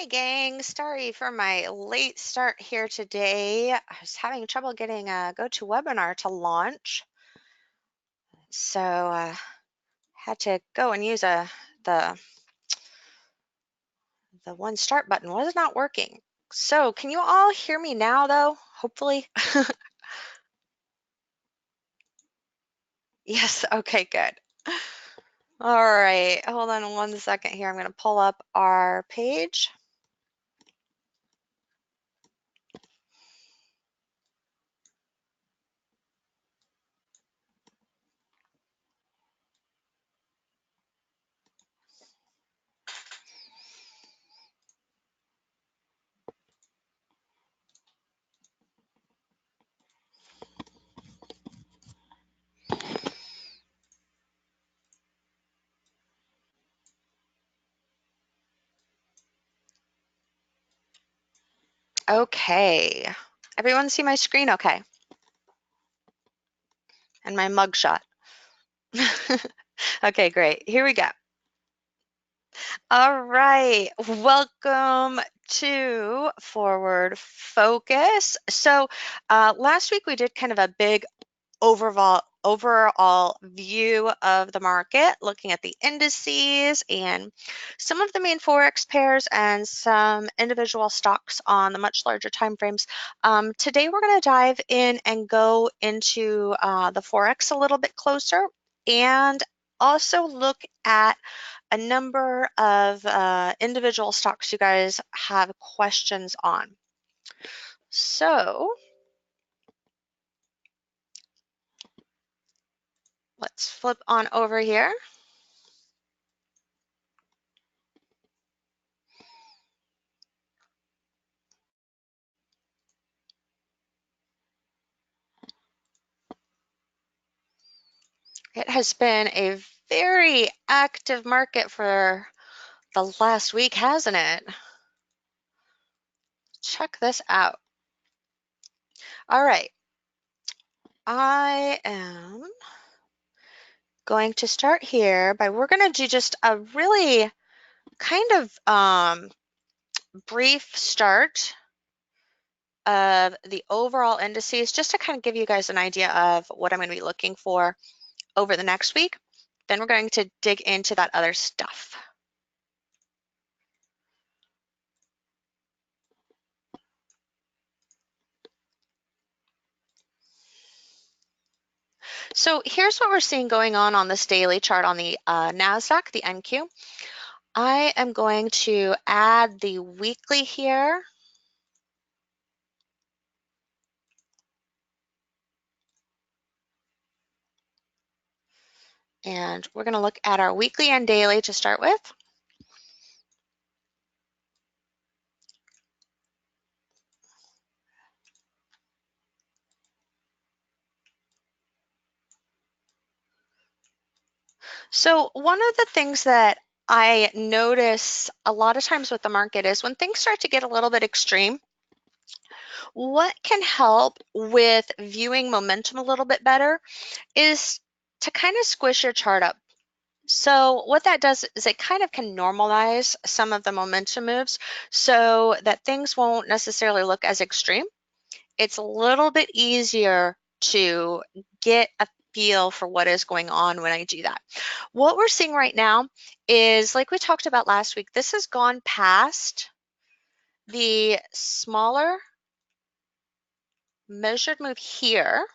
Hey gang, sorry for my late start here today. I was having trouble getting a GoToWebinar to launch, so had to go and use the the one start button was not working. So can you all hear me now though? Hopefully. Yes, okay, good. All right, hold on one second here. I'm going to pull up our page. Okay. Everyone see my screen okay? And my mugshot. Okay, great. Here we go. All right, welcome to Forward Focus. So last week we did kind of a big overall view of the market, looking at the indices and some of the main Forex pairs and some individual stocks on the much larger time frames. Today we're going to dive in and go into the Forex a little bit closer and also look at a number of individual stocks you guys have questions on. So let's flip on over here. It has been a very active market for the last week, hasn't it? Check this out. All right. I am going to start here we're going to do just a really kind of brief start of the overall indices, just to kind of give you guys an idea of what I'm going to be looking for over the next week. Then we're going to dig into that other stuff. So here's what we're seeing going on this daily chart on the NASDAQ, the NQ. I am going to add the weekly here. And we're going to look at our weekly and daily to start with. So one of the things that I notice a lot of times with the market is when things start to get a little bit extreme, what can help with viewing momentum a little bit better is to kind of squish your chart up. So what that does is it kind of can normalize some of the momentum moves so that things won't necessarily look as extreme. It's a little bit easier to get a feel for what is going on when I do that. What we're seeing right now is, like we talked about last week, this has gone past the smaller measured move here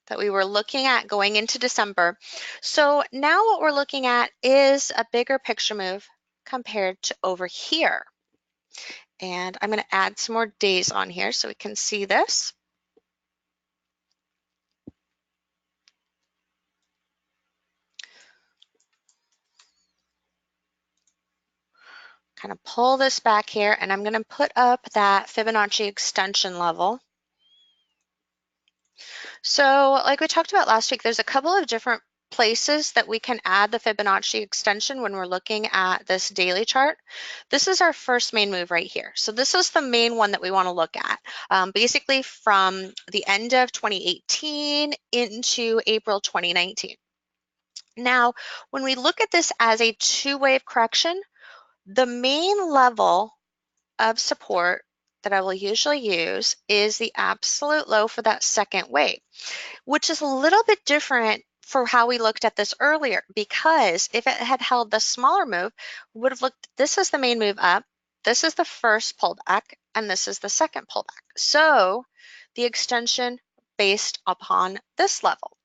that we were looking at going into December. So now what we're looking at is a bigger picture move compared to over here. And I'm going to add some more days on here so we can see this. Kind of pull this back here, and I'm going to put up that Fibonacci extension level. So like we talked about last week, there's a couple of different places that we can add the Fibonacci extension when we're looking at this daily chart. This is our first main move right here. So this is the main one that we want to look at, basically from the end of 2018 into April 2019. Now, when we look at this as a two-wave correction, the main level of support that I will usually use is the absolute low for that second wave, which is a little bit different for how we looked at this earlier, because if it had held the smaller move, we would have looked, this is the main move up, this is the first pullback, and this is the second pullback. So the extension based upon this level.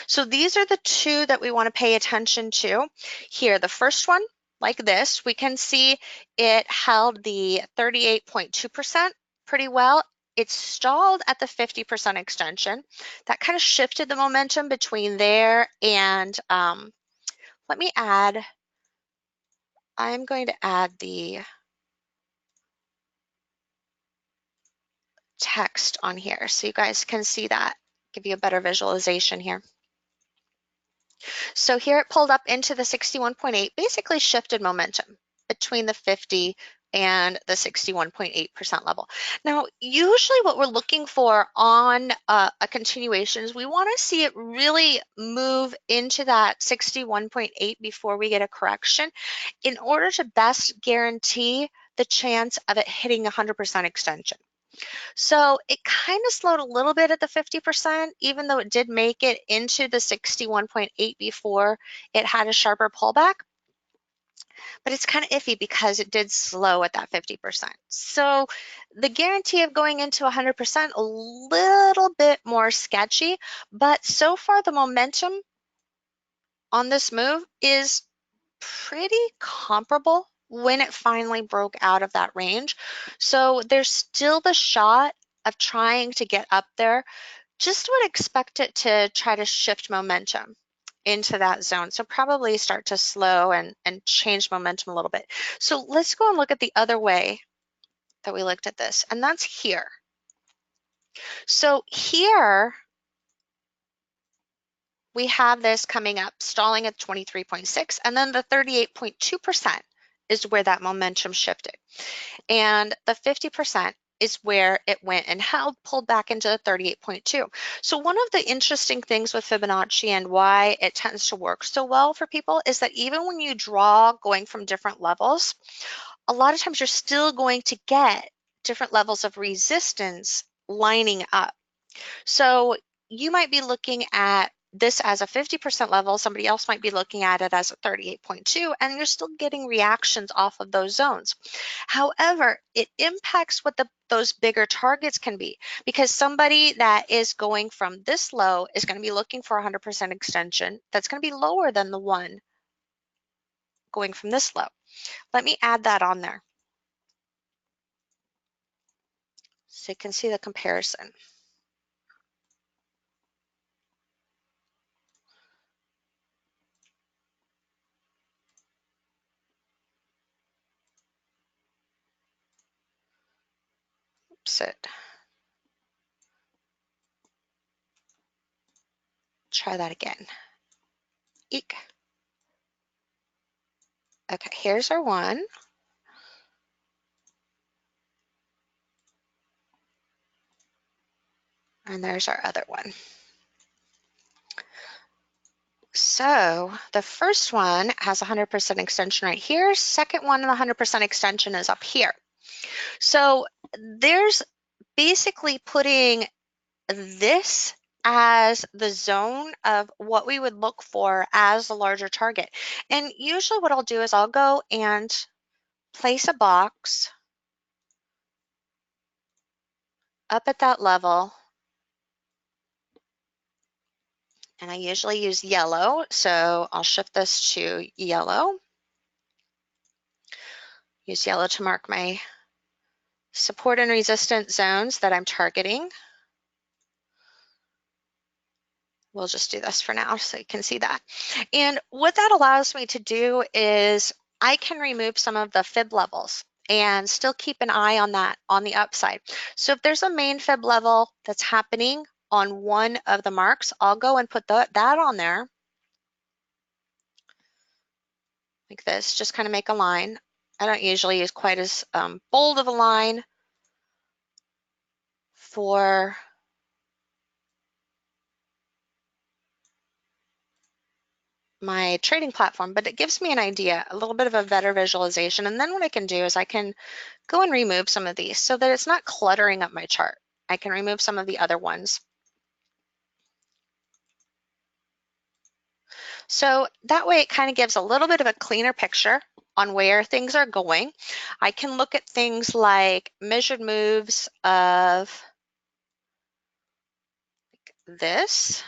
So these are the two that we want to pay attention to here. The first one, like this, we can see it held the 38.2% pretty well. It stalled at the 50% extension. That kind of shifted the momentum between there and let me add, I'm going to add the text on here so you guys can see that, give you a better visualization here. So here it pulled up into the 61.8, basically shifted momentum between the 50 and the 61.8% level. Now, usually what we're looking for on a continuation is we want to see it really move into that 61.8 before we get a correction in order to best guarantee the chance of it hitting 100% extension. So it kind of slowed a little bit at the 50%, even though it did make it into the 61.8 before it had a sharper pullback. But it's kind of iffy because it did slow at that 50%. So the guarantee of going into 100%, a little bit more sketchy, but so far the momentum on this move is pretty comparable when it finally broke out of that range. So there's still the shot of trying to get up there. Just would expect it to try to shift momentum into that zone. So probably start to slow and change momentum a little bit. So let's go and look at the other way that we looked at this, and that's here. So here we have this coming up, stalling at 23.6, and then the 38.2% is where that momentum shifted. And the 50% is where it went and held, pulled back into the 38.2. So one of the interesting things with Fibonacci and why it tends to work so well for people is that even when you draw going from different levels, a lot of times you're still going to get different levels of resistance lining up. So you might be looking at this as a 50% level, somebody else might be looking at it as a 38.2, and you're still getting reactions off of those zones. However, it impacts what those bigger targets can be, because somebody that is going from this low is going to be looking for 100% extension that's going to be lower than the one going from this low. Let me add that on there so you can see the comparison. Oops, try that again. Eek. Okay, here's our one. And there's our other one. So the first one has 100% extension right here. Second one, the 100% extension is up here. So there's basically putting this as the zone of what we would look for as a larger target. And usually what I'll do is I'll go and place a box up at that level. And I usually use yellow, so I'll shift this to yellow. Use yellow to mark my support and resistance zones that I'm targeting. We'll just do this for now so you can see that. And what that allows me to do is I can remove some of the fib levels and still keep an eye on that on the upside. So if there's a main fib level that's happening on one of the marks, I'll go and put that on there like this, just kind of make a line. I don't usually use quite as bold of a line for my trading platform, but it gives me an idea, a little bit of a better visualization. And then what I can do is I can go and remove some of these so that it's not cluttering up my chart. I can remove some of the other ones. So that way it kind of gives a little bit of a cleaner picture on where things are going. I can look at things like measured moves of this.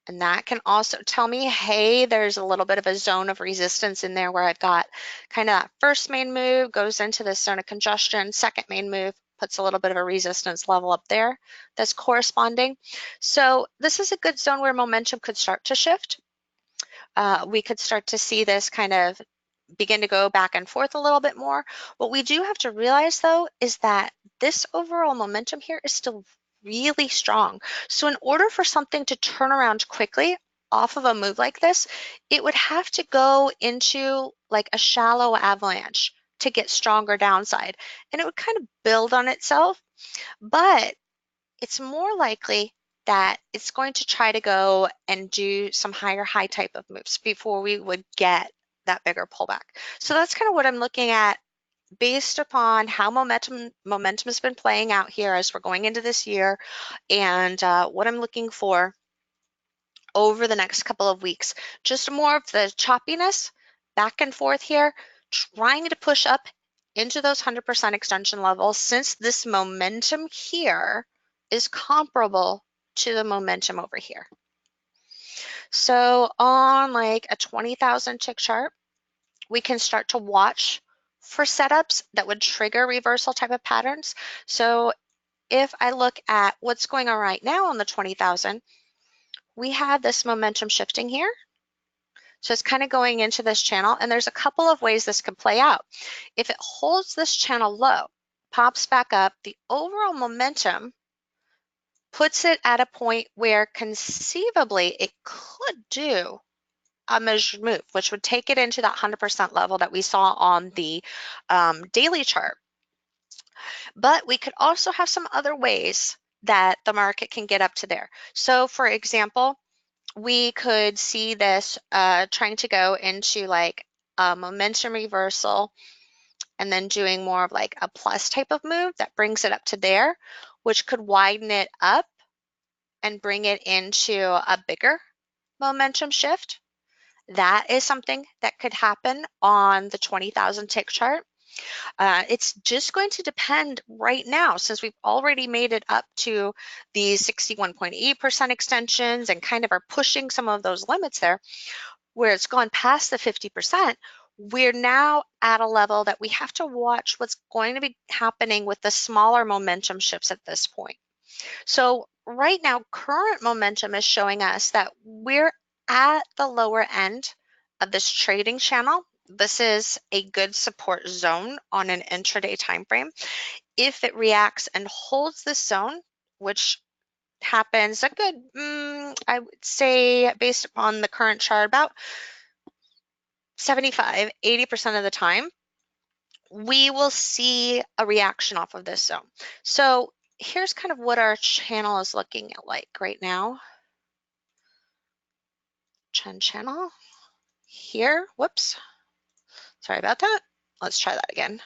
And that can also tell me, hey, there's a little bit of a zone of resistance in there where I've got kind of that first main move goes into this zone of congestion, second main move puts a little bit of a resistance level up there that's corresponding. So this is a good zone where momentum could start to shift. We could start to see this kind of begin to go back and forth a little bit more. What we do have to realize though is that this overall momentum here is still really strong. So in order for something to turn around quickly off of a move like this, it would have to go into like a shallow avalanche to get stronger downside. And it would kind of build on itself, but it's more likely that it's going to try to go and do some higher high type of moves before we would get that bigger pullback. So that's kind of what I'm looking at based upon how momentum has been playing out here as we're going into this year, and what I'm looking for over the next couple of weeks. Just more of the choppiness back and forth here, trying to push up into those 100% extension levels since this momentum here is comparable to the momentum over here. So on like a 20,000 tick chart, we can start to watch for setups that would trigger reversal type of patterns. So if I look at what's going on right now on the 20,000, we have this momentum shifting here. So it's kind of going into this channel, and there's a couple of ways this can play out. If it holds this channel low, pops back up, the overall momentum puts it at a point where conceivably it could do a measured move, which would take it into that 100% level that we saw on the daily chart. But we could also have some other ways that the market can get up to there. So for example, we could see this trying to go into like a momentum reversal and then doing more of like a plus type of move that brings it up to there, which could widen it up and bring it into a bigger momentum shift. That is something that could happen on the 20,000 tick chart. It's just going to depend right now, since we've already made it up to the 61.8% extensions and kind of are pushing some of those limits there, where it's gone past the 50%, we're now at a level that we have to watch what's going to be happening with the smaller momentum shifts at this point. So right now, current momentum is showing us that we're at the lower end of this trading channel. This is a good support zone on an intraday time frame. If it reacts and holds this zone, which happens a good, I would say based upon the current chart, about 75, 80% of the time, we will see a reaction off of this zone. So here's kind of what our channel is looking at like right now. Trend channel here. Whoops. Sorry about that. Let's try that again.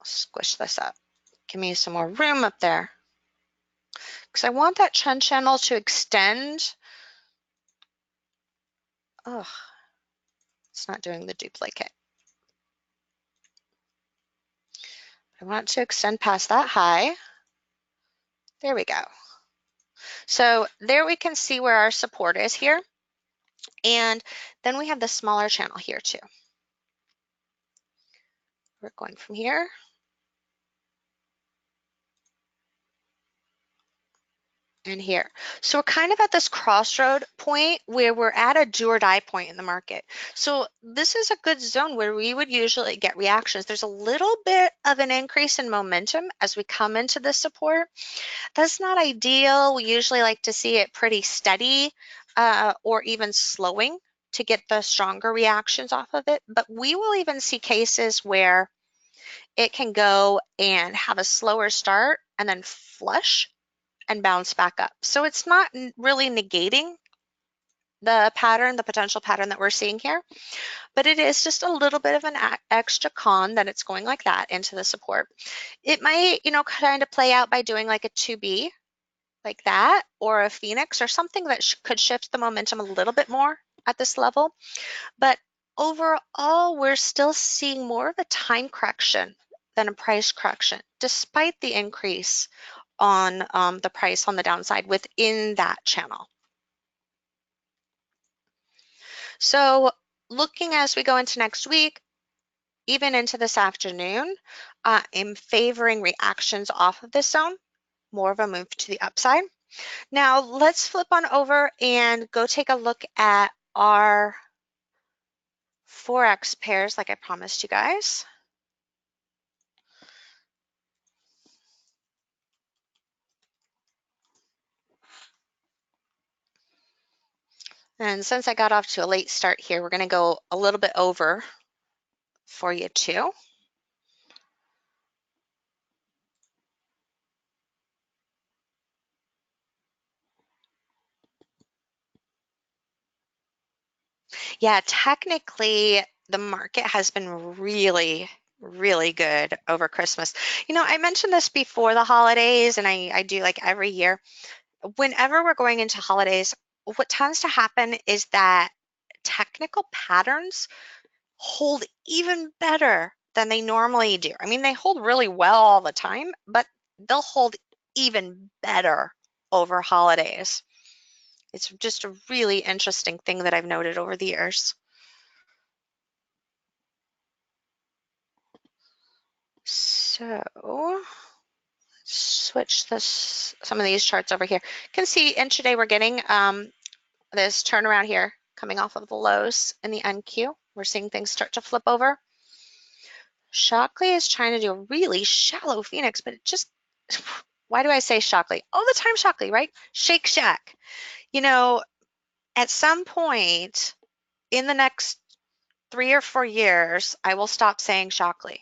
Squish this up. Give me some more room up there, because I want that trend channel to extend. Oh, it's not doing the duplicate. I want it to extend past that high. There we go. So there we can see where our support is here. And then we have the smaller channel here too. We're going from here. And here. So we're kind of at this crossroad point where we're at a do or die point in the market. So this is a good zone where we would usually get reactions. There's a little bit of an increase in momentum as we come into this support. That's not ideal. We usually like to see it pretty steady or even slowing to get the stronger reactions off of it, but we will even see cases where it can go and have a slower start and then flush and bounce back up. So it's not really negating the pattern, the potential pattern that we're seeing here, but it is just a little bit of an extra con that it's going like that into the support. It might, kind of play out by doing like a 2B like that, or a Phoenix or something that could shift the momentum a little bit more at this level. But overall, we're still seeing more of a time correction than a price correction, despite the increase on the price on the downside within that channel. So looking as we go into next week, even into this afternoon, I'm favoring reactions off of this zone, more of a move to the upside. Now let's flip on over and go take a look at our Forex pairs like I promised you guys. And since I got off to a late start here, we're going to go a little bit over for you too. Yeah, technically the market has been really, really good over Christmas. I mentioned this before the holidays, and I do like every year. Whenever we're going into holidays, what tends to happen is that technical patterns hold even better than they normally do. I mean, they hold really well all the time, but they'll hold even better over holidays. It's just a really interesting thing that I've noted over the years. So switch some of these charts over here. You can see intraday we're getting this turnaround here coming off of the lows in the NQ. We're seeing things start to flip over. Shockley is trying to do a really shallow Phoenix, but it just, why do I say Shockley? All the time Shockley, right? Shake Shack. At some point in the next 3 or 4 years, I will stop saying Shockley.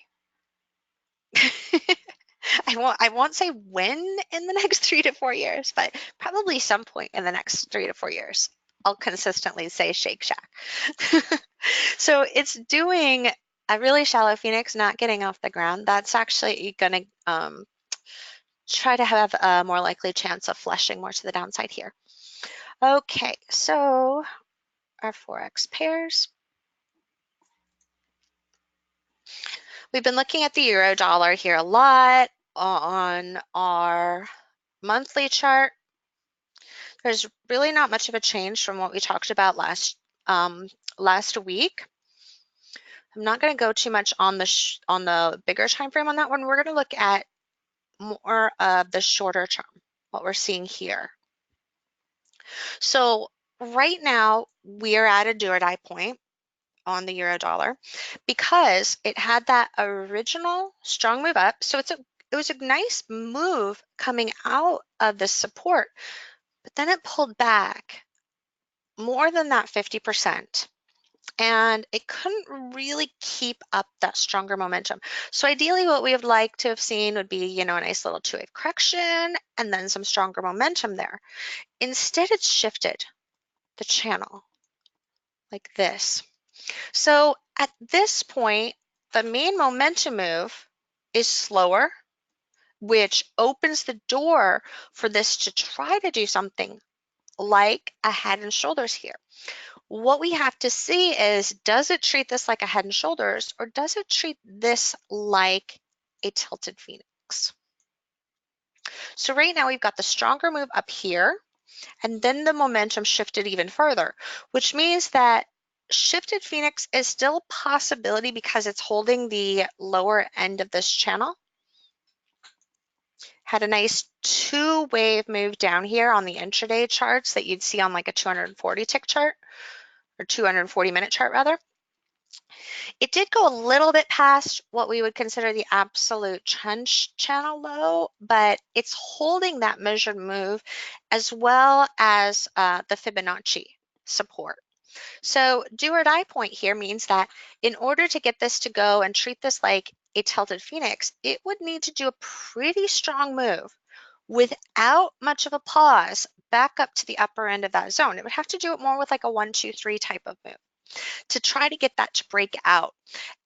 I won't say when in the next 3 to 4 years, but probably some point in the next 3 to 4 years, I'll consistently say Shake Shack. So it's doing a really shallow Phoenix, not getting off the ground. That's actually going to try to have a more likely chance of flushing more to the downside here. Okay, so our Forex pairs. We've been looking at the euro dollar here a lot on our monthly chart. There's really not much of a change from what we talked about last week. I'm not going to go too much on the bigger time frame on that one. We're going to look at more of the shorter term, what we're seeing here. So right now we are at a do or die point on the euro dollar because it had that original strong move up. So it was a nice move coming out of the support, but then it pulled back more than that 50%. And it couldn't really keep up that stronger momentum. So ideally what we would like to have seen would be, a nice little two-wave correction and then some stronger momentum there. Instead, it's shifted the channel like this. So at this point, the main momentum move is slower, which opens the door for this to try to do something like a head and shoulders here. What we have to see is, does it treat this like a head and shoulders, or does it treat this like a tilted Phoenix? So right now we've got the stronger move up here, and then the momentum shifted even further, which means that shifted Phoenix is still a possibility because it's holding the lower end of this channel. Had a nice two-wave move down here on the intraday charts that you'd see on like a 240 tick chart, or 240-minute chart rather. It did go a little bit past what we would consider the absolute trend channel low, but it's holding that measured move as well as the Fibonacci support. So do or die point here means that in order to get this to go and treat this like a tilted phoenix, it would need to do a pretty strong move without much of a pause back up to the upper end of that zone. It would have to do it more with like a 1, 2, 3 type of move to try to get that to break out.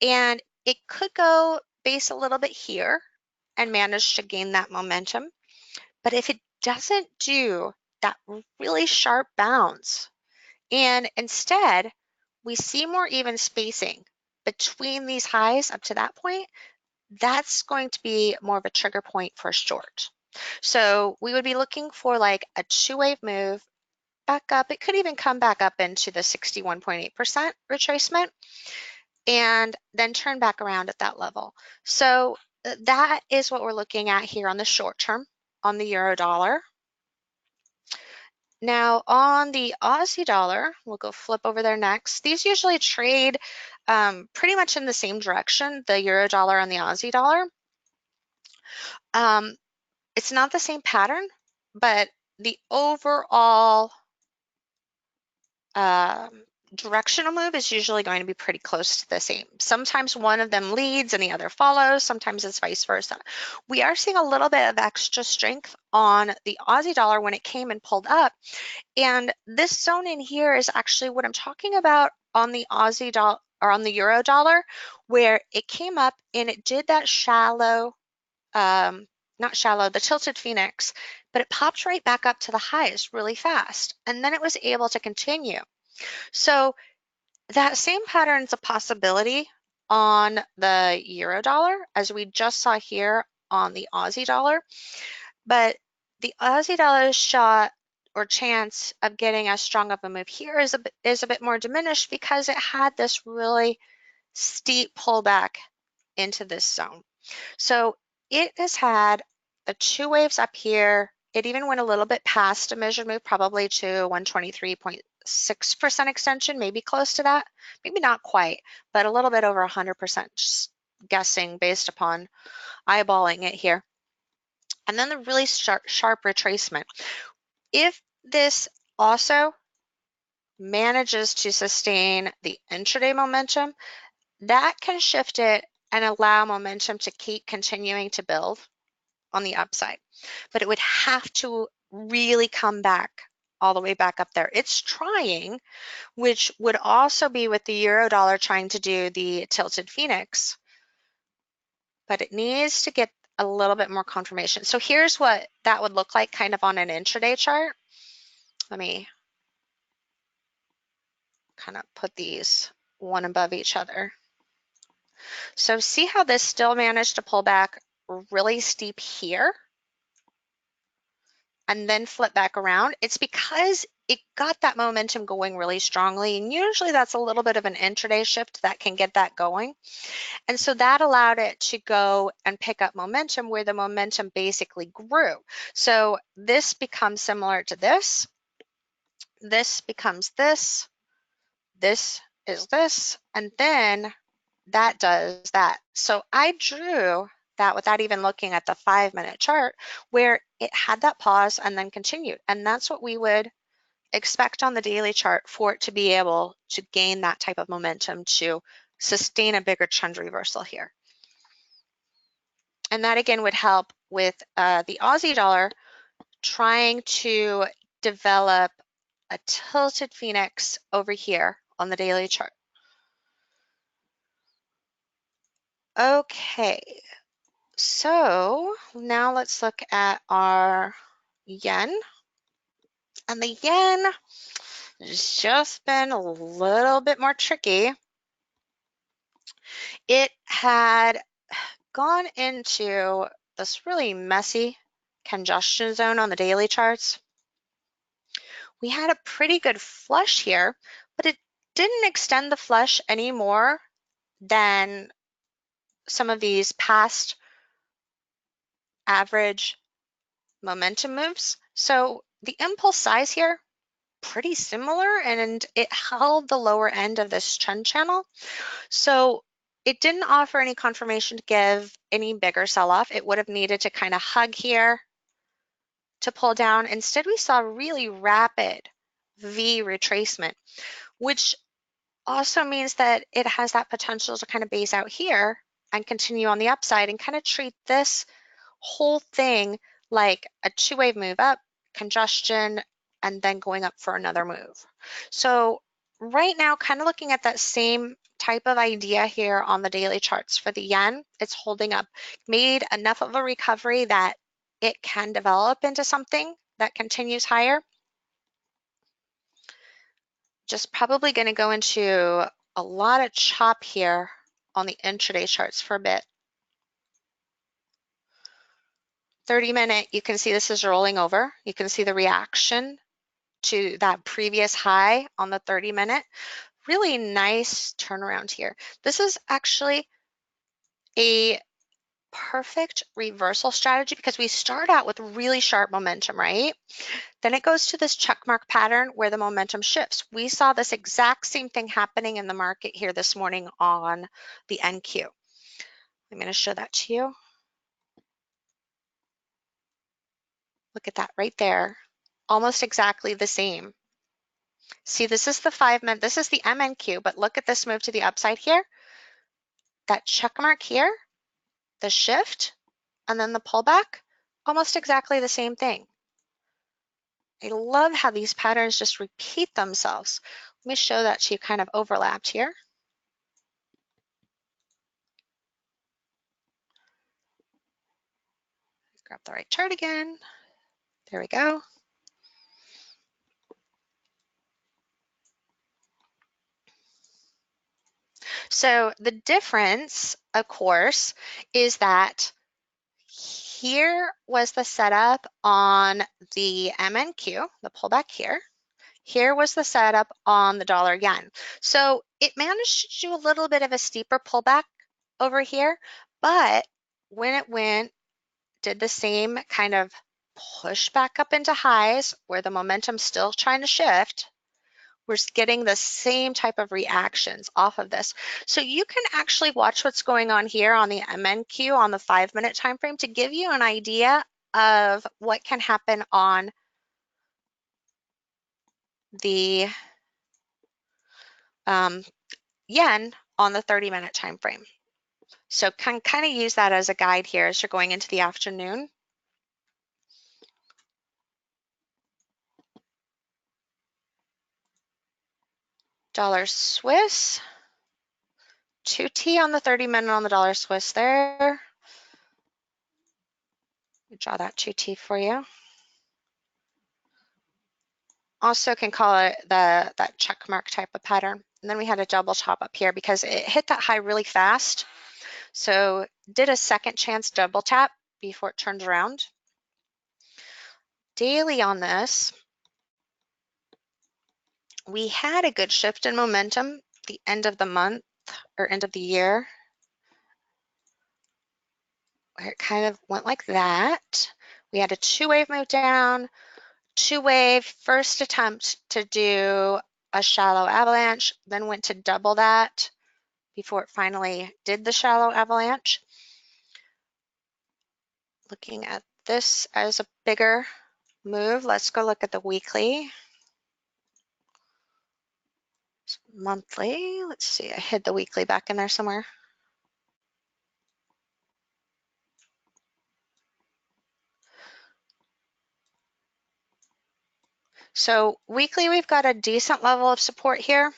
And it could go base a little bit here and manage to gain that momentum. But if it doesn't do that really sharp bounce, and instead we see more even spacing between these highs up to that point, that's going to be more of a trigger point for a short. So we would be looking for like a two-wave move back up. It could even come back up into the 61.8% retracement and then turn back around at that level. So that is what we're looking at here on the short term on the euro dollar. Now on the Aussie dollar, we'll go flip over there next. These usually trade pretty much in the same direction, the euro dollar and the Aussie dollar. It's not the same pattern, but the overall directional move is usually going to be pretty close to the same. Sometimes one of them leads and the other follows. Sometimes it's vice versa. We are seeing a little bit of extra strength on the Aussie dollar when it came and pulled up. And this zone in here is actually what I'm talking about on the Aussie dollar or on the euro dollar, where it came up and it did that shallow, not shallow, the tilted phoenix, but it popped right back up to the highs really fast. And then it was able to continue. So that same pattern is a possibility on the euro dollar, as we just saw here on the Aussie dollar. But the Aussie dollar's shot or chance of getting as strong of a move here is a bit more diminished because it had this really steep pullback into this zone. So it has had the two waves up here. It even went a little bit past a measured move, probably to 123.6% extension, maybe close to that. Maybe not quite, but a little bit over 100%, just guessing based upon eyeballing it here. And then the really sharp retracement. If this also manages to sustain the intraday momentum, that can shift it and allow momentum to keep continuing to build on the upside. But it would have to really come back all the way back up there. It's trying, which would also be with the euro dollar trying to do the tilted phoenix, but it needs to get a little bit more confirmation. So here's what that would look like kind of on an intraday chart. Let me kind of put these one above each other. So see how this still managed to pull back really steep here and then flip back around? It's because it got that momentum going really strongly, and usually that's a little bit of an intraday shift that can get that going. And so that allowed it to go and pick up momentum where the momentum basically grew. So this becomes similar to this. This becomes this. This is this. And then that does that. So I drew that without even looking at the 5-minute chart where it had that pause and then continued. And that's what we would expect on the daily chart for it to be able to gain that type of momentum to sustain a bigger trend reversal here. And that again would help with the Aussie dollar trying to develop a tilted phoenix over here on the daily chart. Okay, so now let's look at our yen. And the yen has just been a little bit more tricky. It had gone into this really messy congestion zone on the daily charts. We had a pretty good flush here, but it didn't extend the flush any more than some of these past average momentum moves. So the impulse size here, pretty similar, and it held the lower end of this trend channel. So it didn't offer any confirmation to give any bigger sell-off. It would have needed to kind of hug here to pull down. Instead, we saw really rapid V retracement. which also means that it has that potential to kind of base out here and continue on the upside and kind of treat this whole thing like a two-wave move up, congestion, and then going up for another move. So right now, kind of looking at that same type of idea here on the daily charts for the yen, it's holding up, made enough of a recovery that it can develop into something that continues higher. Just probably going to go into a lot of chop here on the intraday charts for a bit. 30-minute, you can see this is rolling over. You can see the reaction to that previous high on the 30-minute. Really nice turnaround here. This is actually a perfect reversal strategy because we start out with really sharp momentum, right? Then it goes to this check mark pattern where the momentum shifts. We saw this exact same thing happening in the market here this morning on the NQ. I'm going to show that to you. Look at that right there. Almost exactly the same. See, this is the 5-minute, this is the MNQ, but look at this move to the upside here. That check mark here, the shift, and then the pullback, almost exactly the same thing. I love how these patterns just repeat themselves. Let me show that to you kind of overlapped here. Grab the right chart again. There we go. So the difference, of course, is that here was the setup on the MNQ, the pullback here. Here was the setup on the dollar yen. So it managed to do a little bit of a steeper pullback over here, but when it went, did the same kind of push back up into highs where the momentum's still trying to shift, we're getting the same type of reactions off of this. So you can actually watch what's going on here on the MNQ on the 5-minute time frame to give you an idea of what can happen on the yen on the 30-minute time frame. So can kind of use that as a guide here as you're going into the afternoon. Dollar Swiss, 2T on the 30-minute on the dollar Swiss there. Draw that 2T for you. Also can call it that check mark type of pattern. And then we had a double top up here because it hit that high really fast. So did a second chance double tap before it turned around. Daily on this, we had a good shift in momentum the end of the month or end of the year, where it kind of went like that. We had a two-wave move down, two-wave, first attempt to do a shallow avalanche, then went to double that before it finally did the shallow avalanche. Looking at this as a bigger move, let's go look at the weekly. Monthly, let's see, I hid the weekly back in there somewhere. So weekly, we've got a decent level of support here.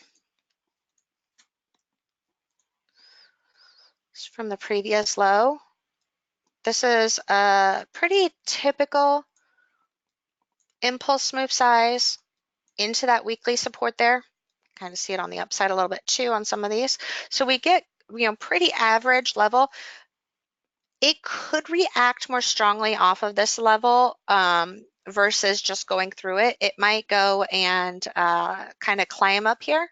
It's from the previous low. This is a pretty typical impulse move size into that weekly support there. Kind of see it on the upside a little bit too on some of these. So we get, pretty average level. It could react more strongly off of this level versus just going through it. It might go and kind of climb up here.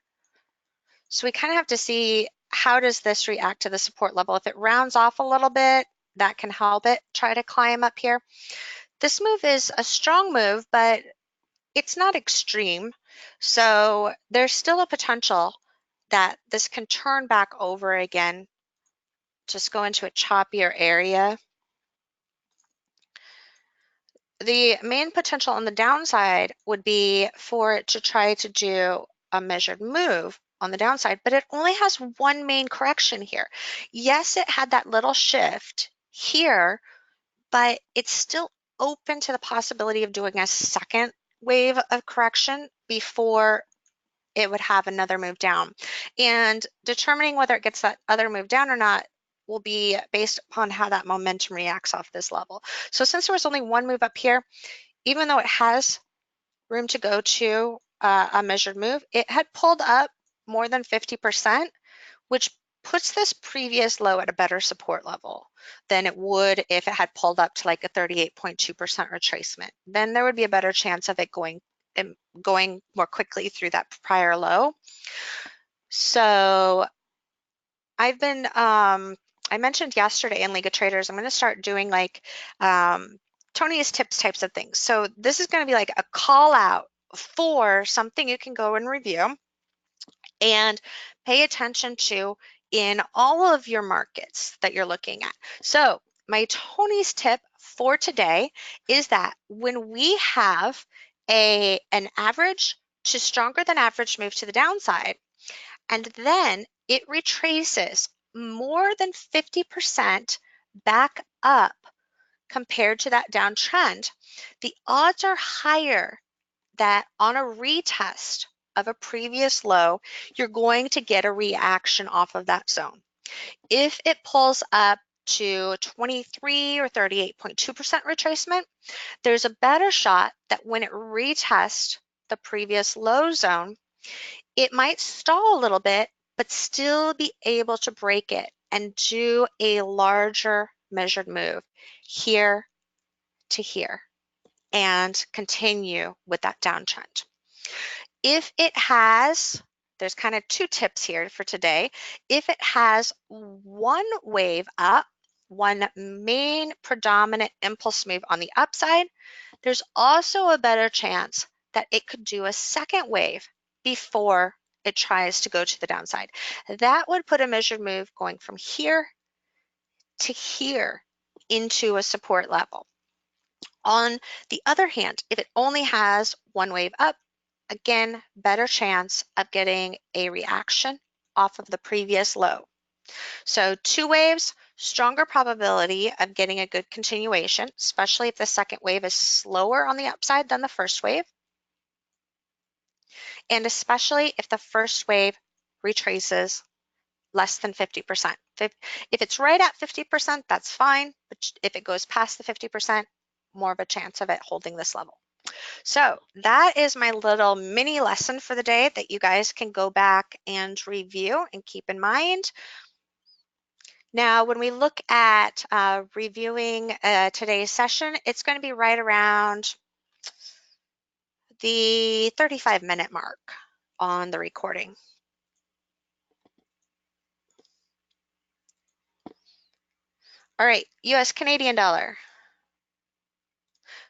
So we kind of have to see, how does this react to the support level? If it rounds off a little bit, that can help it try to climb up here. This move is a strong move, but it's not extreme. So there's still a potential that this can turn back over again, just go into a choppier area. The main potential on the downside would be for it to try to do a measured move on the downside, but it only has one main correction here. Yes, it had that little shift here, but it's still open to the possibility of doing a second wave of correction before it would have another move down. And determining whether it gets that other move down or not will be based upon how that momentum reacts off this level. So since there was only one move up here, even though it has room to go to a measured move, it had pulled up more than 50%, which puts this previous low at a better support level than it would if it had pulled up to like a 38.2% retracement. Then there would be a better chance of it going more quickly through that prior low. So I've been, I mentioned yesterday in League of Traders, I'm going to start doing like Toni's tips types of things. So this is going to be like a call out for something you can go and review and pay attention to in all of your markets that you're looking at. So my Toni's tip for today is that when we have an average to stronger than average move to the downside, and then it retraces more than 50% back up compared to that downtrend, the odds are higher that on a retest of a previous low, you're going to get a reaction off of that zone. If it pulls up to 23 or 38.2% retracement, there's a better shot that when it retests the previous low zone, it might stall a little bit, but still be able to break it and do a larger measured move here to here and continue with that downtrend. If it has, there's kind of two tips here for today. If it has one wave up, one main predominant impulse move on the upside, there's also a better chance that it could do a second wave before it tries to go to the downside. That would put a measured move going from here to here into a support level. On the other hand, if it only has one wave up, again, better chance of getting a reaction off of the previous low. So two waves, stronger probability of getting a good continuation, especially if the second wave is slower on the upside than the first wave. And especially if the first wave retraces less than 50%. If it's right at 50%, that's fine. But if it goes past the 50%, more of a chance of it holding this level. So that is my little mini lesson for the day that you guys can go back and review and keep in mind. Now, when we look at reviewing today's session, it's going to be right around the 35-minute mark on the recording. All right, US Canadian dollar.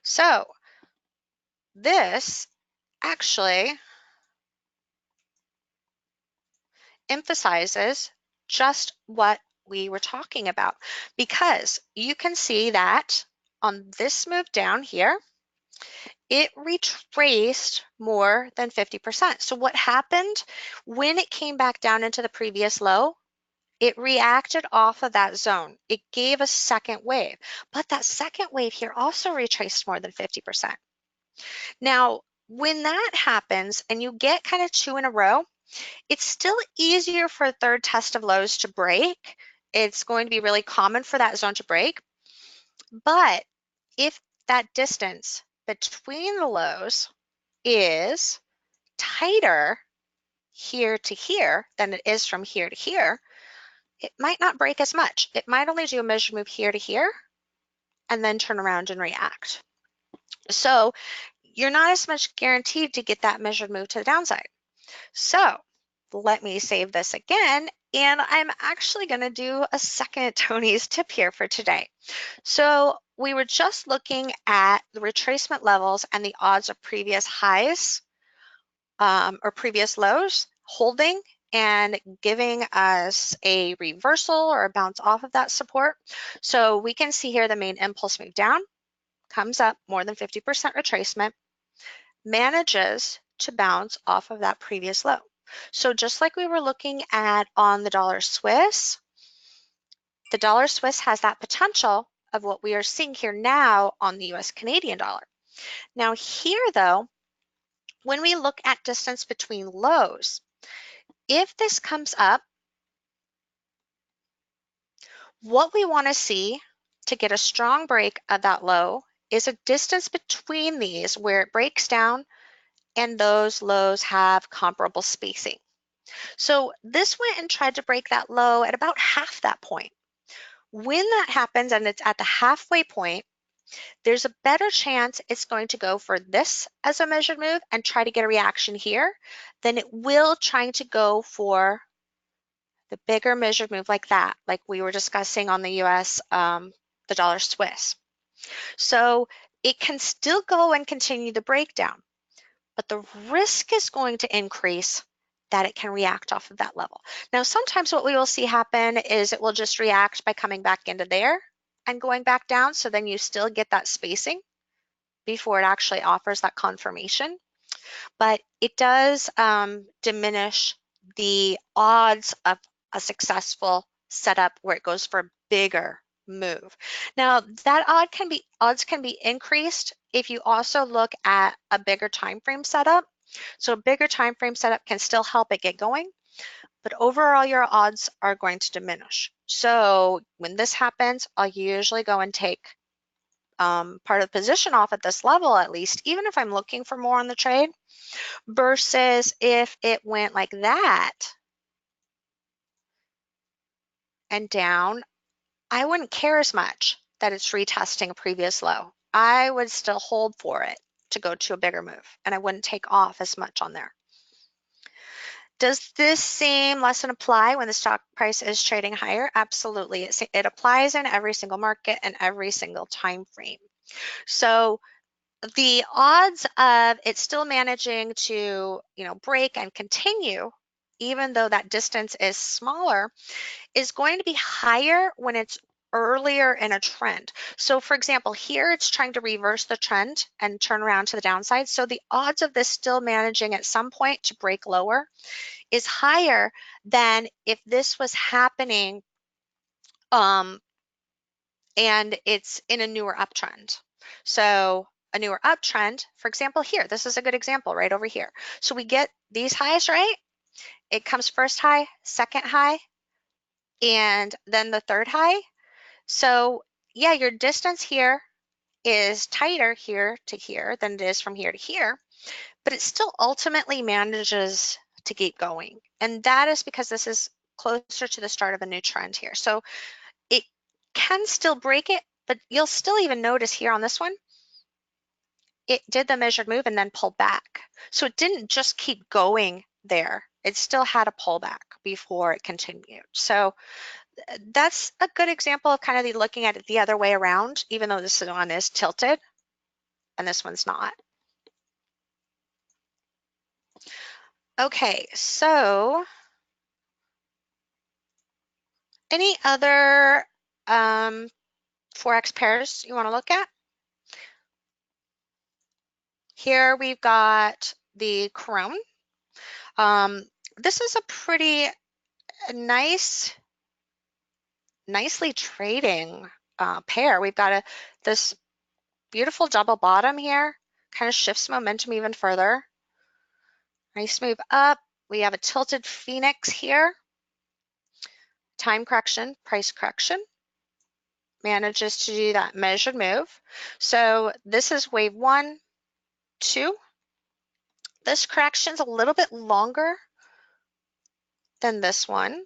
So this actually emphasizes just what we were talking about, because you can see that on this move down here, it retraced more than 50%. So what happened when it came back down into the previous low? It reacted off of that zone. It gave a second wave, but that second wave here also retraced more than 50%. Now, when that happens and you get kind of two in a row, it's still easier for a third test of lows to break. It's going to be really common for that zone to break. But if that distance between the lows is tighter here to here than it is from here to here, it might not break as much. It might only do a measured move here to here and then turn around and react. So you're not as much guaranteed to get that measured move to the downside. So let me save this again, and I'm actually going to do a second Toni's tip here for today. So we were just looking at the retracement levels and the odds of previous highs or previous lows holding and giving us a reversal or a bounce off of that support. So we can see here the main impulse move down, comes up more than 50% retracement, manages to bounce off of that previous low. So just like we were looking at on the dollar Swiss, the dollar Swiss has that potential of what we are seeing here now on the US Canadian dollar. Now here though, when we look at distance between lows, if this comes up, what we want to see to get a strong break of that low is a distance between these where it breaks down and those lows have comparable spacing. So this went and tried to break that low at about half that point. When that happens and it's at the halfway point, there's a better chance it's going to go for this as a measured move and try to get a reaction here than it will trying to go for the bigger measured move like that, like we were discussing on the US, the dollar Swiss. So it can still go and continue the breakdown, but the risk is going to increase that it can react off of that level. Now, sometimes what we will see happen is it will just react by coming back into there and going back down. So then you still get that spacing before it actually offers that confirmation. But it does diminish the odds of a successful setup where it goes for a bigger move. Now that odds can be increased if you also look at a bigger time frame setup. So a bigger time frame setup can still help it get going, but overall your odds are going to diminish. So when this happens, I'll usually go and take part of the position off at this level at least, even if I'm looking for more on the trade, versus if it went like that and down, I wouldn't care as much that it's retesting a previous low. I would still hold for it to go to a bigger move, and I wouldn't take off as much on there. Does this same lesson apply when the stock price is trading higher? Absolutely. It applies in every single market and every single time frame. So the odds of it still managing to, break and continue, even though that distance is smaller, is going to be higher when it's earlier in a trend. So for example, here it's trying to reverse the trend and turn around to the downside. So the odds of this still managing at some point to break lower is higher than if this was happening and it's in a newer uptrend. So a newer uptrend, for example, here, this is a good example right over here. So we get these highs, right? It comes first high, second high, and then the third high. So yeah, your distance here is tighter here to here than it is from here to here, but it still ultimately manages to keep going. And that is because this is closer to the start of a new trend here. So it can still break it, but you'll still even notice here on this one, it did the measured move and then pulled back. So it didn't just keep going there. It still had a pullback before it continued. So that's a good example of kind of looking at it the other way around, even though this one is tilted and this one's not. Okay, so any other Forex pairs you want to look at? Here we've got the Crude. This is a pretty nicely trading pair. We've got this beautiful double bottom here, kind of shifts momentum even further. Nice move up. We have a tilted phoenix here. Time correction, price correction. Manages to do that measured move. So this is wave 1, 2. This correction's a little bit longer than this one.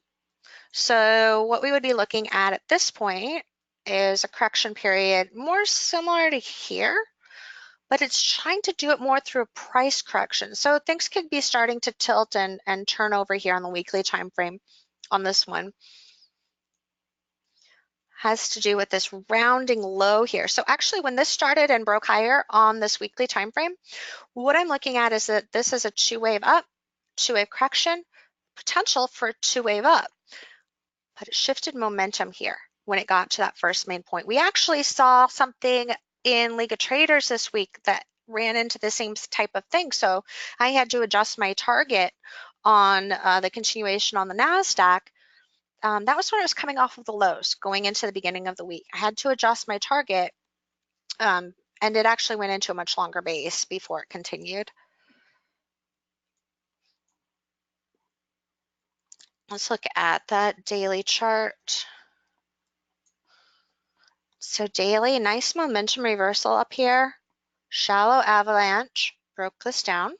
So what we would be looking at this point is a correction period more similar to here, but it's trying to do it more through a price correction. So things could be starting to tilt and turn over here on the weekly time frame on this one. Has to do with this rounding low here. So actually when this started and broke higher on this weekly time frame, what I'm looking at is that this is a 2-wave up, 2-wave correction, potential for a 2-wave up. But it shifted momentum here when it got to that first main point. We actually saw something in League of Traders this week that ran into the same type of thing. So I had to adjust my target on the continuation on the NASDAQ. That was when it was coming off of the lows going into the beginning of the week. I had to adjust my target, and it actually went into a much longer base before it continued. Let's look at that daily chart. So daily, nice momentum reversal up here. Shallow avalanche, broke this down.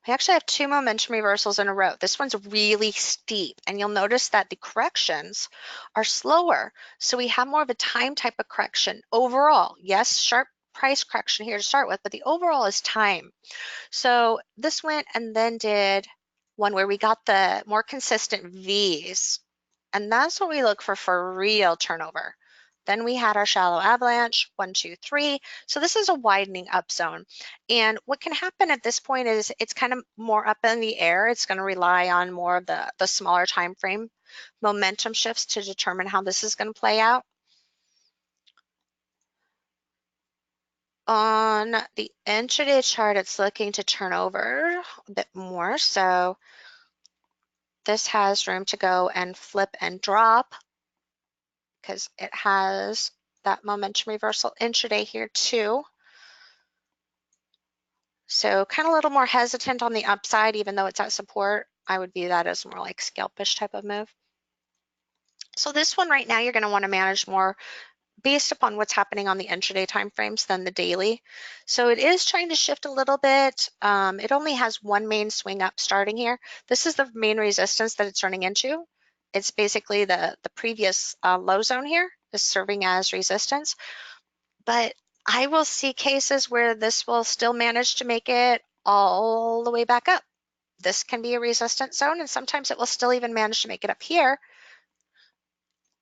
We actually have two momentum reversals in a row. This one's really steep, and you'll notice that the corrections are slower. So we have more of a time type of correction overall. Yes, sharp price correction here to start with, but the overall is time. So this went and then did one where we got the more consistent V's, and that's what we look for real turnover. Then we had our shallow avalanche, 1, 2, 3. So this is a widening up zone. And what can happen at this point is it's kind of more up in the air. It's going to rely on more of the smaller time frame momentum shifts to determine how this is going to play out. On the intraday chart, it's looking to turn over a bit more. So this has room to go and flip and drop because it has that momentum reversal intraday here too. So kind of a little more hesitant on the upside, even though it's at support. I would view that as more like scalpish type of move. So this one right now, you're going to want to manage more based upon what's happening on the intraday timeframes than the daily. So it is trying to shift a little bit. It only has one main swing up starting here. This is the main resistance that it's running into. It's basically the previous low zone here is serving as resistance. But I will see cases where this will still manage to make it all the way back up. This can be a resistance zone, and sometimes it will still even manage to make it up here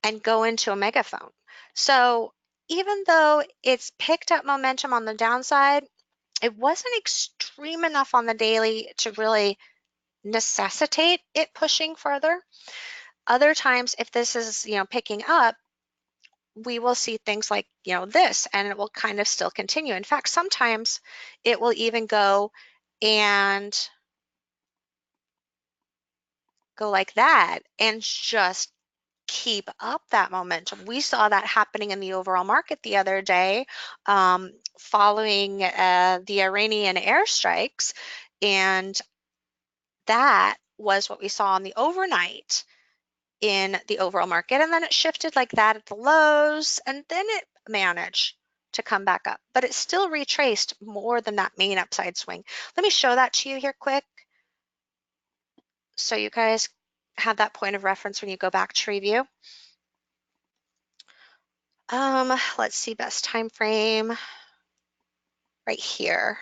and go into a megaphone. So even though it's picked up momentum on the downside, it wasn't extreme enough on the daily to really necessitate it pushing further. Other times, if this is, picking up, we will see things like, this, and it will kind of still continue. In fact, sometimes it will even go and go like that and just keep up that momentum. We saw that happening in the overall market the other day, following the Iranian airstrikes, and that was what we saw on the overnight in the overall market, and then it shifted like that at the lows, and then it managed to come back up, but it still retraced more than that main upside swing. Let me show that to you here quick so you guys have that point of reference when you go back to review. Let's see, best time frame right here.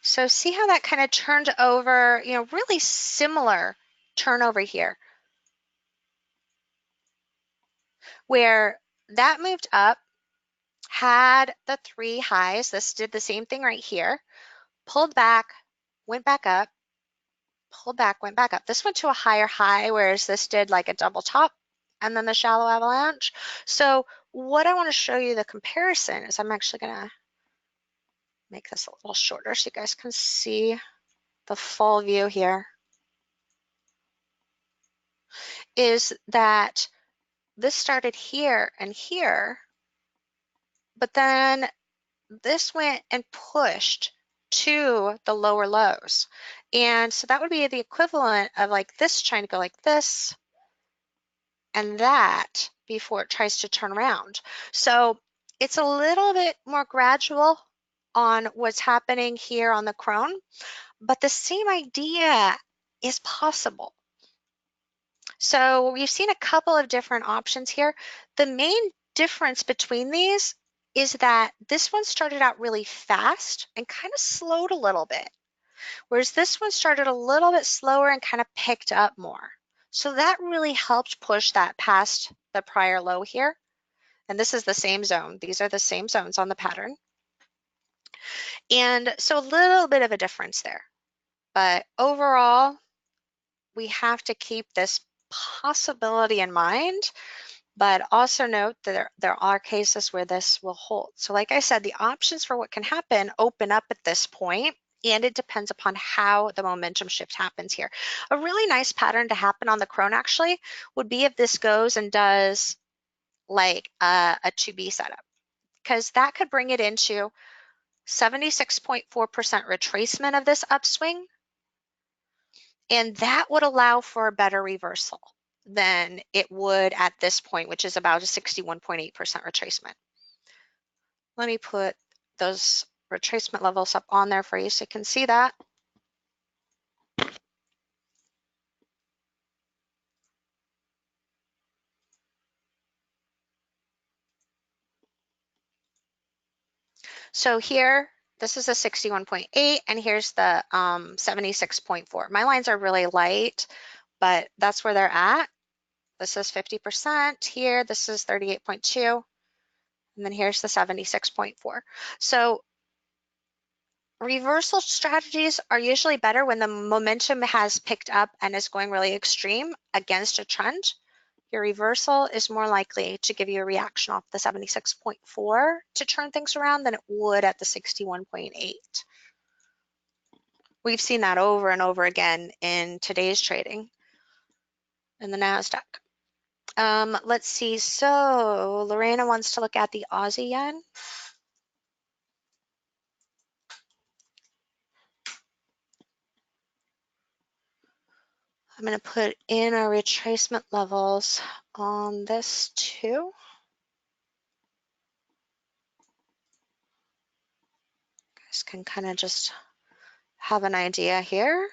So see how that kind of turned over, really similar turnover here, where that moved up, had the 3 highs. This did the same thing right here, pulled back, went back up, pulled back, went back up. This went to a higher high, whereas this did like a double top and then the shallow avalanche. So what I want to show you the comparison is, I'm actually going to make this a little shorter so you guys can see the full view here, is that this started here and here, but then this went and pushed to the lower lows. And so that would be the equivalent of like this trying to go like this and that before it tries to turn around. So it's a little bit more gradual on what's happening here on the crone, but the same idea is possible. So we've seen a couple of different options here. The main difference between these is that this one started out really fast and kind of slowed a little bit, whereas this one started a little bit slower and kind of picked up more. So that really helped push that past the prior low here. And this is the same zone. These are the same zones on the pattern. And so a little bit of a difference there. But overall, we have to keep this possibility in mind But also note that there are cases where this will hold. So like I said, the options for what can happen open up at this point, and it depends upon how the momentum shift happens here. A really nice pattern to happen on the crone actually would be if this goes and does like a 2B setup, because that could bring it into 76.4% retracement of this upswing, and that would allow for a better reversal than it would at this point, which is about a 61.8% retracement. Let me put those retracement levels up on there for you so you can see that. So here, this is a 61.8, and here's the 76.4. My lines are really light, but that's where they're at. This is 50% here. This is 38.2. And then here's the 76.4. So reversal strategies are usually better when the momentum has picked up and is going really extreme against a trend. Your reversal is more likely to give you a reaction off the 76.4 to turn things around than it would at the 61.8. We've seen that over and over again in today's trading in the NASDAQ. Let's see. So Lorena wants to look at the Aussie Yen. I'm going to put in our retracement levels on this too. You guys can kind of just have an idea here.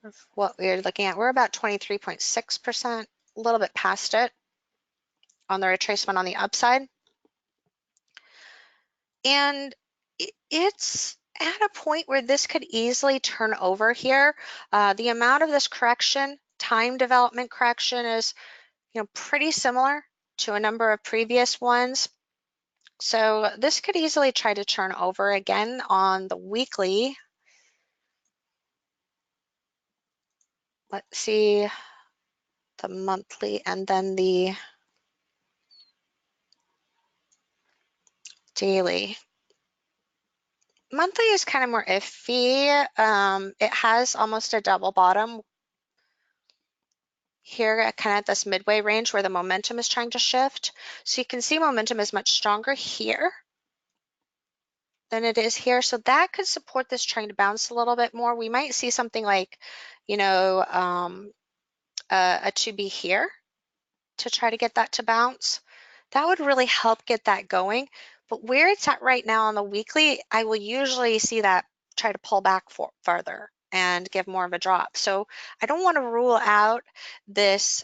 Of what we're looking at. We're about 23.6%, a little bit past it on the retracement on the upside. And it's at a point where this could easily turn over here. The amount of this correction, time development correction, is pretty similar to a number of previous ones. So this could easily try to turn over again on the weekly. Let's see the monthly and then the daily. Monthly is kind of more iffy. It has almost a double bottom here, kind of at this midway range where the momentum is trying to shift. So you can see momentum is much stronger here than it is here. So that could support this trying to bounce a little bit more. We might see something like, a 2B here to try to get that to bounce. That would really help get that going. But where it's at right now on the weekly, I will usually see that try to pull back further and give more of a drop. So I don't want to rule out this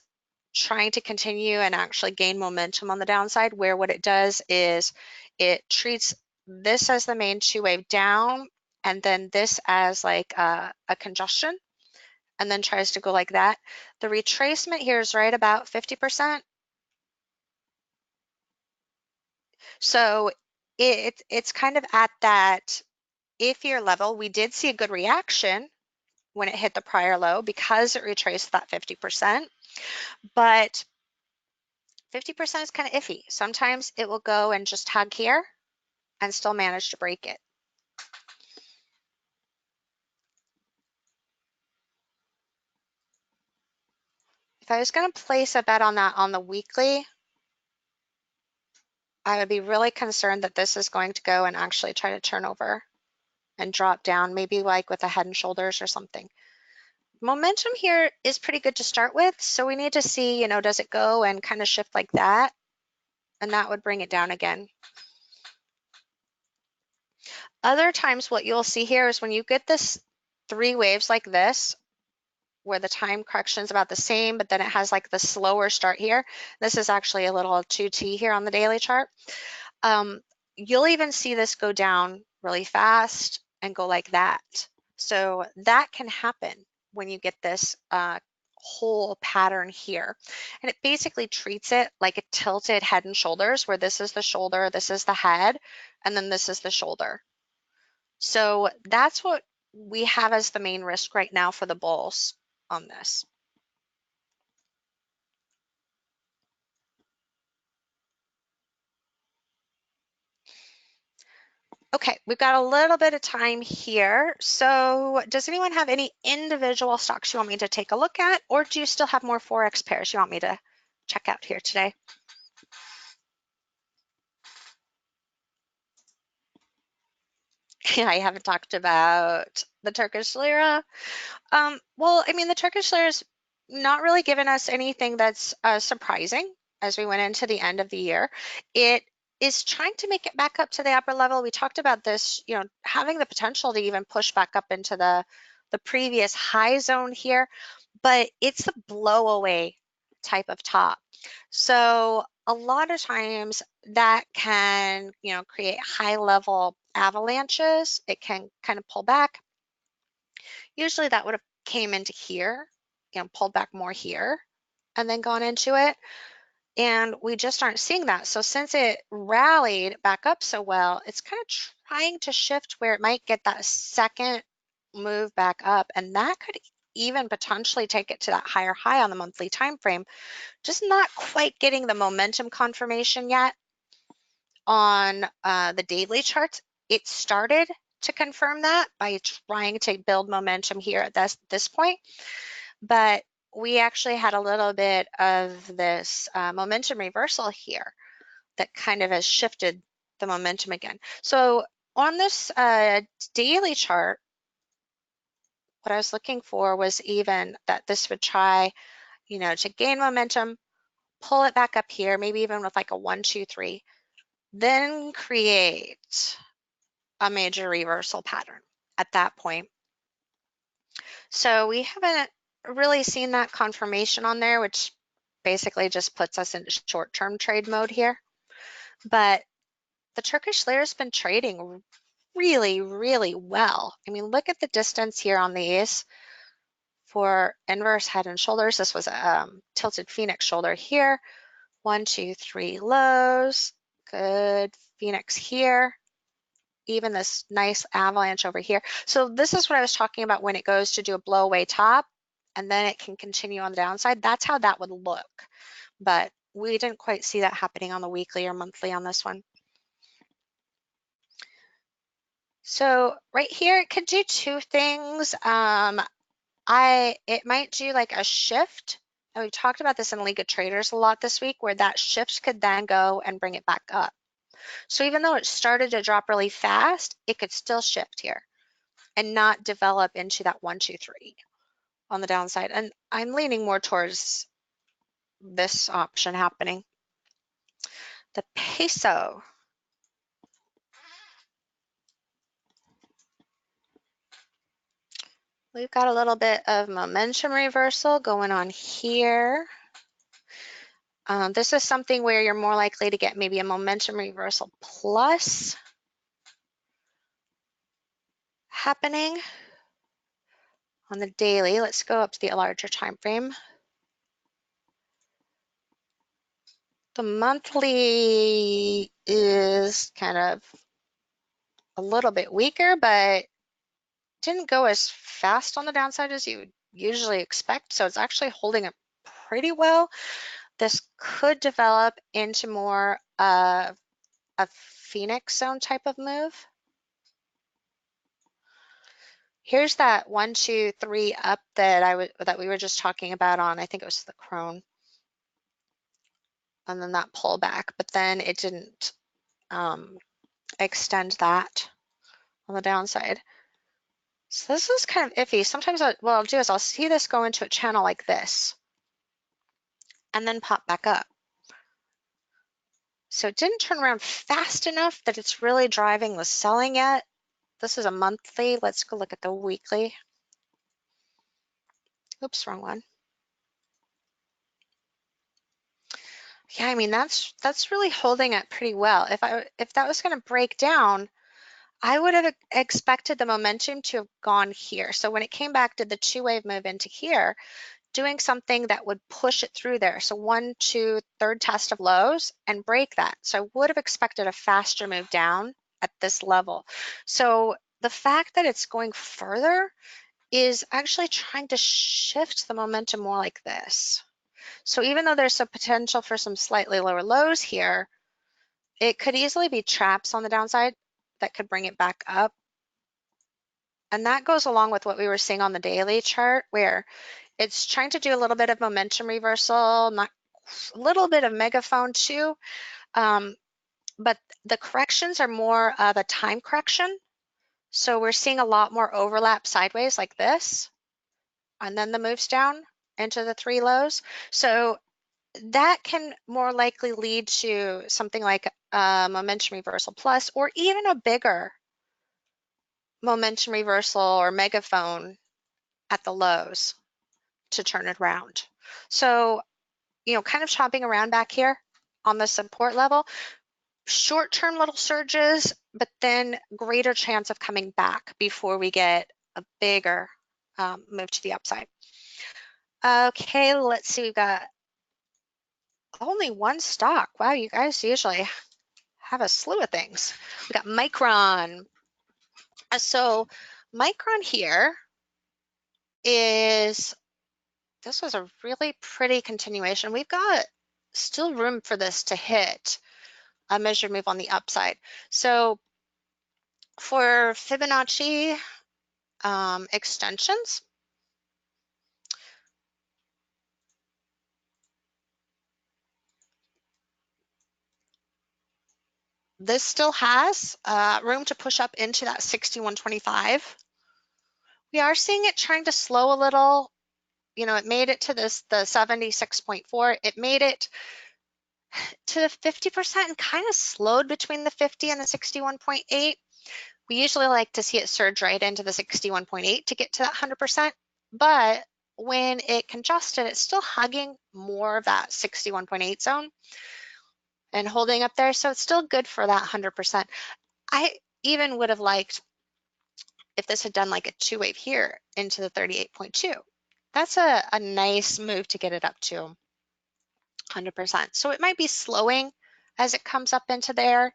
trying to continue and actually gain momentum on the downside, where what it does is it treats this as the main two-wave down and then this as like a congestion, and then tries to go like that. The retracement here is right about 50%. So it's kind of at that iffier level. We did see a good reaction when it hit the prior low because it retraced that 50%, but 50% is kind of iffy. Sometimes it will go and just hug here and still manage to break it. If I was going to place a bet on that on the weekly, I would be really concerned that this is going to go and actually try to turn over and drop down, maybe like with a head and shoulders or something. Momentum here is pretty good to start with, so we need to see, does it go and kind of shift like that? And that would bring it down again. Other times what you'll see here is when you get this three waves like this, where the time correction is about the same, but then it has like the slower start here. This is actually a little 2T here on the daily chart. You'll even see this go down really fast and go like that. So that can happen when you get this whole pattern here. And it basically treats it like a tilted head and shoulders, where this is the shoulder, this is the head, and then this is the shoulder. So that's what we have as the main risk right now for the bulls on this. Okay, we've got a little bit of time here. So does anyone have any individual stocks you want me to take a look at, or do you still have more Forex pairs you want me to check out here today? I haven't talked about the Turkish lira. Well, I mean, the Turkish lira is not really given us anything that's surprising as we went into the end of the year. It is trying to make it back up to the upper level. We talked about this, you know, having the potential to even push back up into the previous high zone here, but it's the blowaway type of top. So a lot of times that can, you know, create high level avalanches. It can kind of pull back. Usually that would have came into here, you know, pulled back more here and then gone into it. And we just aren't seeing that. So since it rallied back up so well, it's kind of trying to shift where it might get that second move back up. And that could even potentially take it to that higher high on the monthly time frame. Just not quite getting the momentum confirmation yet on the daily charts. It started to confirm that by trying to build momentum here at this point, but we actually had a little bit of this momentum reversal here that kind of has shifted the momentum again. So on this daily chart, what I was looking for was even that this would try, you know, to gain momentum, pull it back up here, maybe even with like a 1, 2, 3, then create a major reversal pattern at that point. So we haven't really seen that confirmation on there, which basically just puts us into short-term trade mode here. But the Turkish lira has been trading really, really well. I mean, look at the distance here on these for inverse head and shoulders. This was a tilted phoenix shoulder here. 1, 2, 3 lows. Good phoenix here. Even this nice avalanche over here. So this is what I was talking about when it goes to do a blowaway top and then it can continue on the downside. That's how that would look. But we didn't quite see that happening on the weekly or monthly on this one. So right here, it could do two things. It might do like a shift. And we talked about this in League of Traders a lot this week, where that shift could then go and bring it back up. So even though it started to drop really fast, it could still shift here and not develop into that 1, 2, 3 on the downside. And I'm leaning more towards this option happening. The peso. We've got a little bit of momentum reversal going on here. This is something where you're more likely to get maybe a momentum reversal plus happening on the daily. Let's go up to the larger time frame. The monthly is kind of a little bit weaker, but didn't go as fast on the downside as you would usually expect. So it's actually holding up pretty well. This could develop into more of a Phoenix zone type of move. Here's that 1, 2, 3 up that we were just talking about on, I think it was the crone. And then that pullback, but then it didn't extend that on the downside. So this is kind of iffy. Sometimes what I'll do is I'll see this go into a channel like this and then pop back up. So it didn't turn around fast enough that it's really driving the selling yet. This is a monthly. Let's go look at the weekly. Oops, wrong one. Yeah, I mean that's really holding it pretty well. If that was going to break down, I would have expected the momentum to have gone here. So when it came back, did the two-wave move into here, doing something that would push it through there. So 1, 2, third test of lows and break that. So I would have expected a faster move down at this level. So the fact that it's going further is actually trying to shift the momentum more like this. So even though there's some potential for some slightly lower lows here, it could easily be traps on the downside that could bring it back up. And that goes along with what we were seeing on the daily chart, where it's trying to do a little bit of momentum reversal, not a little bit of megaphone too. But the corrections are more of a time correction. So we're seeing a lot more overlap sideways like this, and then the moves down into the three lows. So that can more likely lead to something like a momentum reversal plus, or even a bigger momentum reversal or megaphone at the lows to turn it around. So, kind of chopping around back here on the support level, short-term little surges, but then greater chance of coming back before we get a bigger move to the upside. Okay, let's see, we've got only one stock. Wow, you guys usually have a slew of things. We got Micron. So Micron here this was a really pretty continuation. We've got still room for this to hit a measured move on the upside. So for Fibonacci extensions, this still has room to push up into that 61.25. We are seeing it trying to slow a little. It made it to the 76.4. It made it to the 50% and kind of slowed between the 50 and the 61.8. We usually like to see it surge right into the 61.8 to get to that 100%, but when it congested, it's still hugging more of that 61.8 zone and holding up there, so it's still good for that 100%. I even would have liked if this had done like a two-wave here into the 38.2. That's a nice move to get it up to 100%. So it might be slowing as it comes up into there,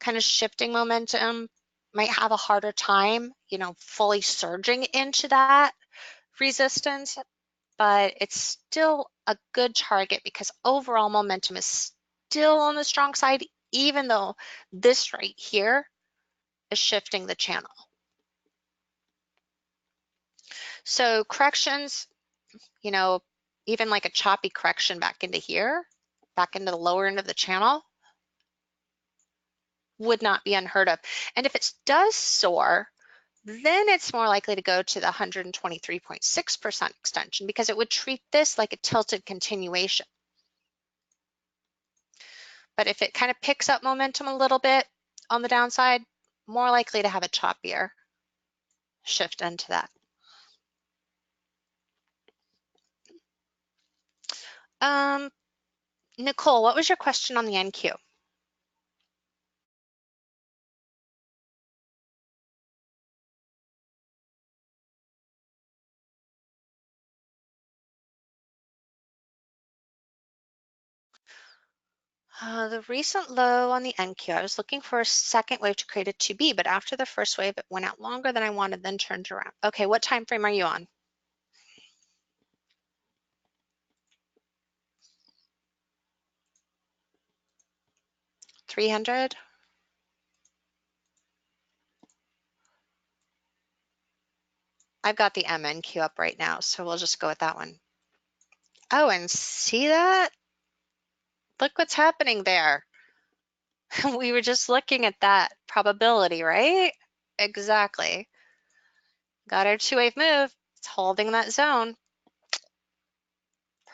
kind of shifting momentum, might have a harder time, fully surging into that resistance, but it's still a good target because overall momentum is still on the strong side, even though this right here is shifting the channel. So corrections, even like a choppy correction back into here, back into the lower end of the channel, would not be unheard of. And if it does soar, then it's more likely to go to the 123.6% extension because it would treat this like a tilted continuation. But if it kind of picks up momentum a little bit on the downside, more likely to have a choppier shift into that. Nicole, what was your question on the NQ? The recent low on the NQ, I was looking for a second wave to create a 2B, but after the first wave, it went out longer than I wanted, then turned around. Okay, what time frame are you on? 300? I've got the MNQ up right now, so we'll just go with that one. Oh, and see that? Look what's happening there. We were just looking at that probability, right? Exactly. Got our two-wave move. It's holding that zone.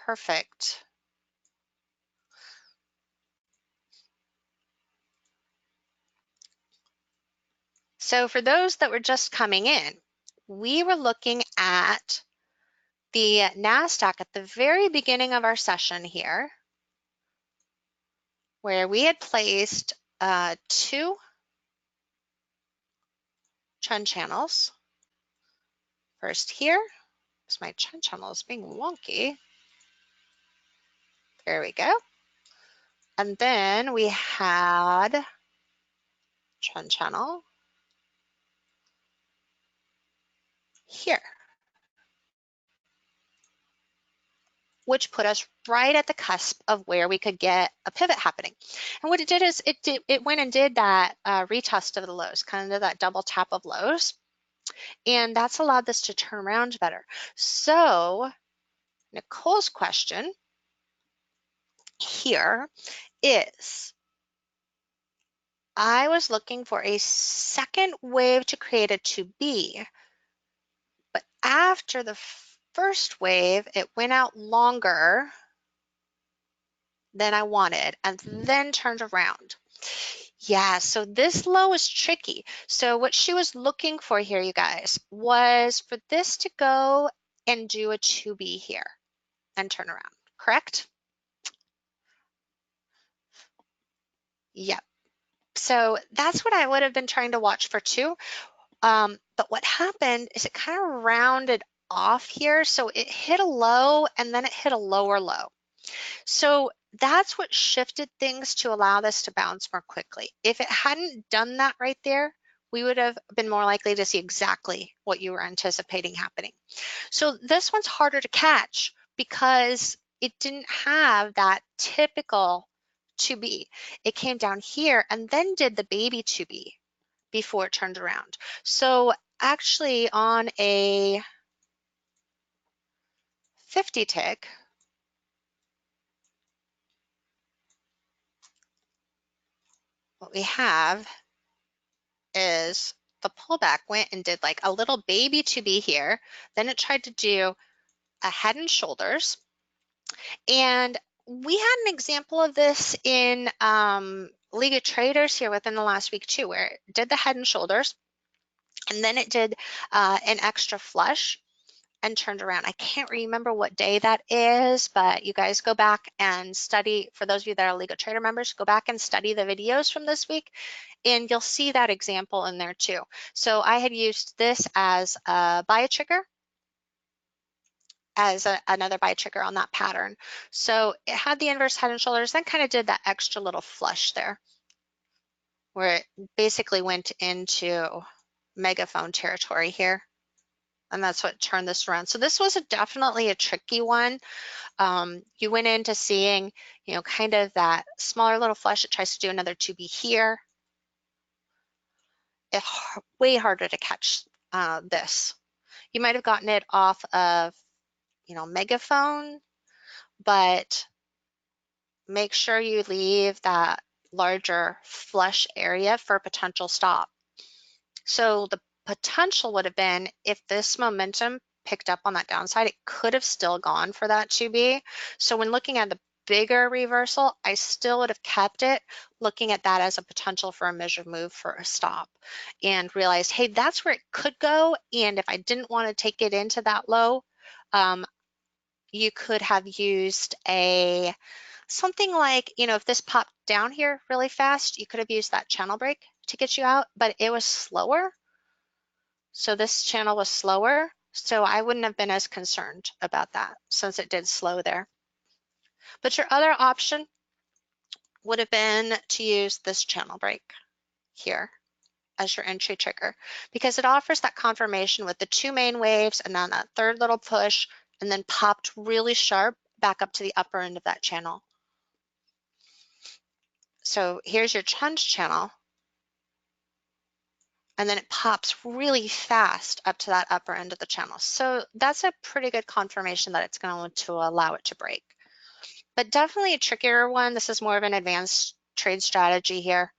Perfect. So for those that were just coming in, we were looking at the NASDAQ at the very beginning of our session here, where we had placed two trend channels. First here, because my trend channel is being wonky. There we go. And then we had trend channel here, which put us right at the cusp of where we could get a pivot happening. And what it did is it went and did that retest of the lows, kind of that double tap of lows. And that's allowed this to turn around better. So Nicole's question here is, I was looking for a second wave to create a 2B, but after the first wave, it went out longer than I wanted and then turned around. Yeah, so this low is tricky. So what she was looking for here, you guys, was for this to go and do a 2B here and turn around, correct? Yep. So that's what I would have been trying to watch for too. But what happened is it kind of rounded off here. So it hit a low and then it hit a lower low. So that's what shifted things to allow this to bounce more quickly. If it hadn't done that right there, we would have been more likely to see exactly what you were anticipating happening. So this one's harder to catch because it didn't have that typical 2B. It came down here and then did the baby 2B before it turned around. So actually on a 50 tick, what we have is the pullback went and did like a little baby 2B here. Then it tried to do a head and shoulders. And we had an example of this in League of Traders here within the last week too, where it did the head and shoulders, and then it did an extra flush and turned around. I can't remember what day that is, but you guys go back and study, for those of you that are League of Trader members, go back and study the videos from this week, and you'll see that example in there too. So I had used this as a buy trigger, as another buy trigger on that pattern. So it had the inverse head and shoulders, then kind of did that extra little flush there, where it basically went into megaphone territory here. And that's what turned this around. So this was definitely a tricky one. You went into seeing, you know, kind of that smaller little flush. It tries to do another 2B here. It's way harder to catch this. You might have gotten it off of, you know, megaphone, but make sure you leave that larger flush area for a potential stop. So the potential would have been, if this momentum picked up on that downside, it could have still gone for that 2B. So when looking at the bigger reversal, I still would have kept it, looking at that as a potential for a measured move for a stop, and realized, hey, that's where it could go. And if I didn't want to take it into that low, you could have used something like, you know, if this popped down here really fast, you could have used that channel break to get you out, but it was slower. So this channel was slower, so I wouldn't have been as concerned about that since it did slow there. But your other option would have been to use this channel break here as your entry trigger, because it offers that confirmation with the two main waves and then that third little push, and then popped really sharp back up to the upper end of that channel. So here's your trend channel, and then it pops really fast up to that upper end of the channel. So that's a pretty good confirmation that it's going to allow it to break. But definitely a trickier one. This is more of an advanced trade strategy here.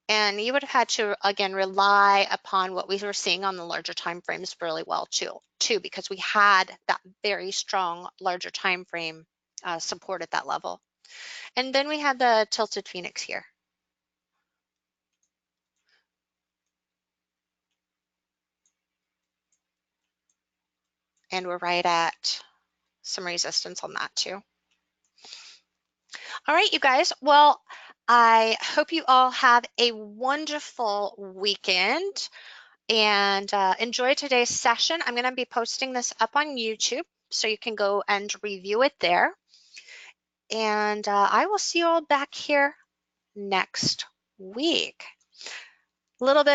And you would have had to, again, rely upon what we were seeing on the larger time frames really well too, because we had that very strong larger time frame support at that level. And then we have the tilted phoenix here. And we're right at some resistance on that too. All right, you guys. Well, I hope you all have a wonderful weekend and enjoy today's session. I'm going to be posting this up on YouTube, so you can go and review it there. And I will see you all back here next week. A little bit